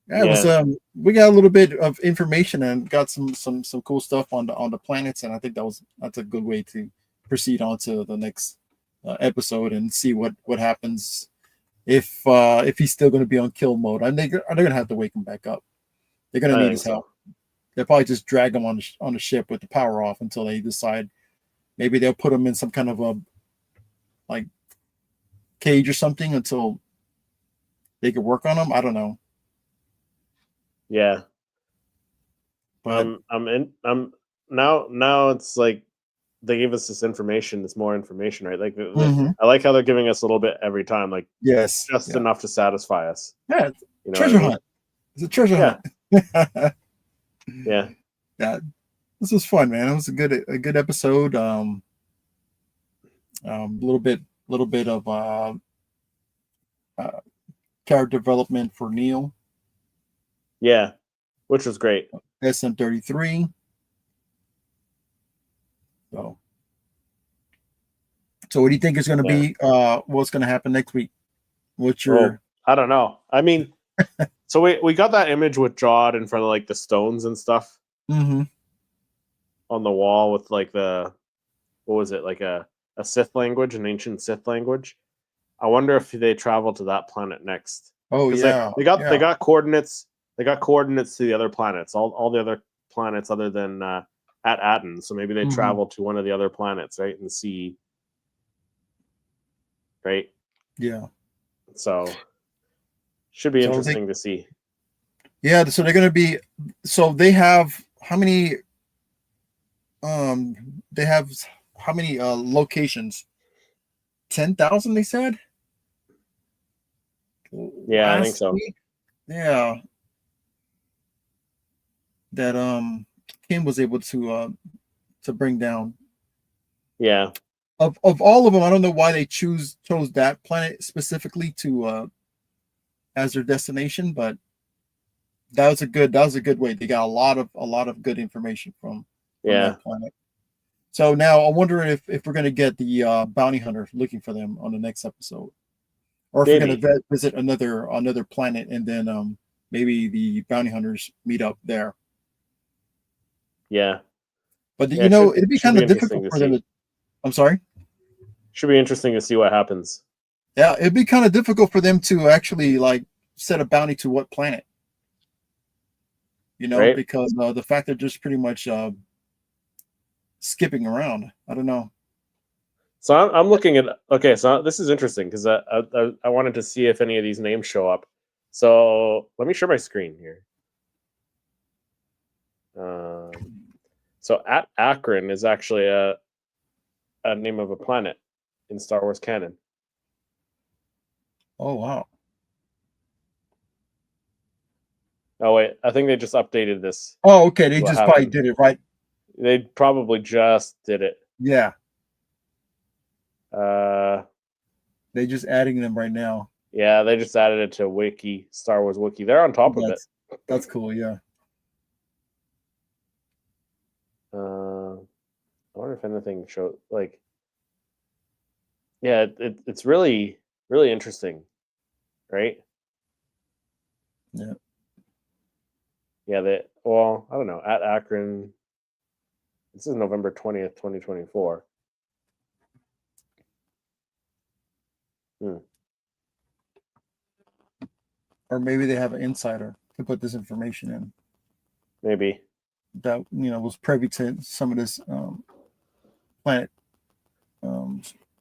it was we got a little bit of information and got some cool stuff on the planets, and I think that's a good way to proceed on to the next episode and see what happens if he's still going to be on kill mode. I think they're going to have to wake him back up. They're going to need his help. they'll probably just drag them on the ship with the power off until they decide. Maybe they'll put them in some kind of a like cage or something until they could work on them. I don't know. Yeah. But I'm now it's like they gave us this information, this more information, right? Like mhm. I like how they're giving us a little bit every time, like Yes, just yeah, enough to satisfy us. yeah. You know what I Treasure mean? hunt. It's a treasure Yeah. hunt. Yeah. Yeah, this was fun, man. It was a good episode. A little bit of uh, character development for Neil. Yeah. Which was great. SM-33. So, what do you think is going to Yeah. be? What's going to happen next week? What's Oh, your? I don't know. I mean, so we got that image with Jod in front of like the stones and stuff Mm-hmm. on the wall with like the what was it, like a Sith language, an ancient Sith language. I wonder if they travel to that planet next. Oh Because yeah, they got coordinates. They got coordinates to the other planets. All the other planets other than at Aten. So maybe they Mhm. travel to one of the other planets, right, and see. Right. Yeah. So should be So interesting to see. Yeah. So they're going to be. So they have how many? They have how many locations? 10,000. They said. Yeah, I think Last so. week. Yeah. That Kim was able to bring down. Yeah. Of all of them, I don't know why they chose that planet specifically to as their destination, but that was a good way. They got a lot of good information from Yeah. that planet. So now I'm wondering if we're going to get the bounty hunter looking for them on the next episode, or if we're going to visit another planet and then maybe the bounty hunters meet up there. Yeah. But you know, it'd be kind of difficult for them. I'm sorry. Should be interesting to see what happens. Yeah, it'd be kind of difficult for them to actually like set a bounty to what planet. You know, right? Because the fact they're just pretty much skipping around. I don't know. So I'm looking at okay. So this is interesting because I wanted to see if any of these names show up. So let me share my screen here. So at Akron is actually a name of a planet in Star Wars canon. Oh wow. Oh wait, I think they just updated this. Oh okay, they just probably did it right. They probably just did it. Yeah. They're just adding them right now. Yeah, they just added it to Wiki, Star Wars Wiki. They're on top of it. That's cool, yeah. I wonder if anything showed like. Yeah, it's really interesting, right? Yeah. Yeah, well, I don't know. At Akron, this is November 20th, 2024. Or maybe they have an insider to put this information in. Maybe. That was privy to some of this planet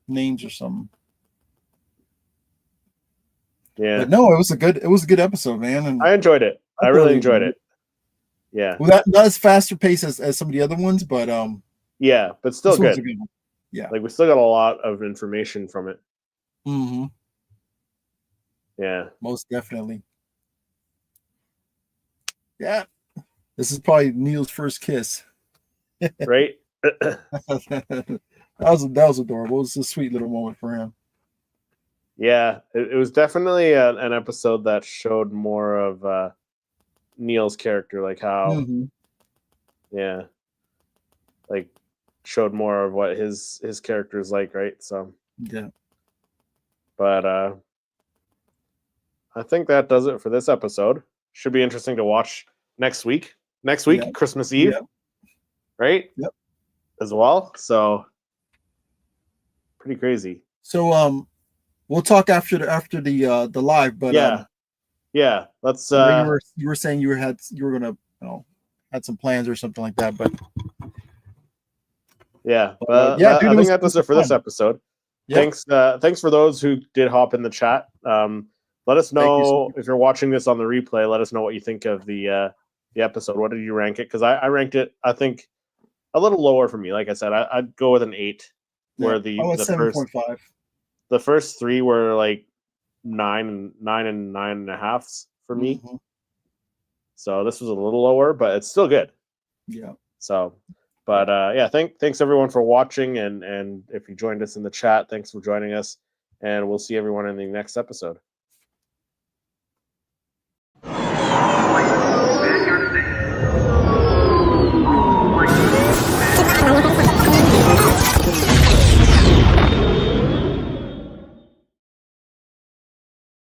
names or something. Yeah. But no, it was a good episode, man. And I enjoyed it. I really enjoyed it. Yeah. Well, not as faster pace as some of the other ones, but yeah, but still good. Yeah. Like we still got a lot of information from it. Mm-hmm. Yeah. Most definitely. Yeah. This is probably Neil's first kiss. Right? that was adorable. It was a sweet little moment for him. Yeah, it was definitely an episode that showed more of Neil's character, like how, yeah, like showed more of what his character is like, right? So yeah, but I think that does it for this episode. Should be interesting to watch next week. Next week, yeah. Christmas Eve, right? Yep. As well, so pretty crazy. So we'll talk after the live, but yeah, let's. you were saying you were gonna had some plans or something like that. But yeah, yeah, dude, I think it that does was it for this fun. episode. Yeah, Thanks for those who did hop in the chat. Let us thank you. know if you're watching this on the replay. Let us know what you think of the episode. What did you rank it? Because I ranked it, I think, a little lower for me. Like I said, I'd go with an 8, Yeah, where I was the 7.5. first 3 were like 9 and 9.5 for me. Mm-hmm. So this was a little lower, but it's still good. Yeah. So, but yeah, thanks everyone for watching, and if you joined us in the chat, thanks for joining us, and we'll see everyone in the next episode.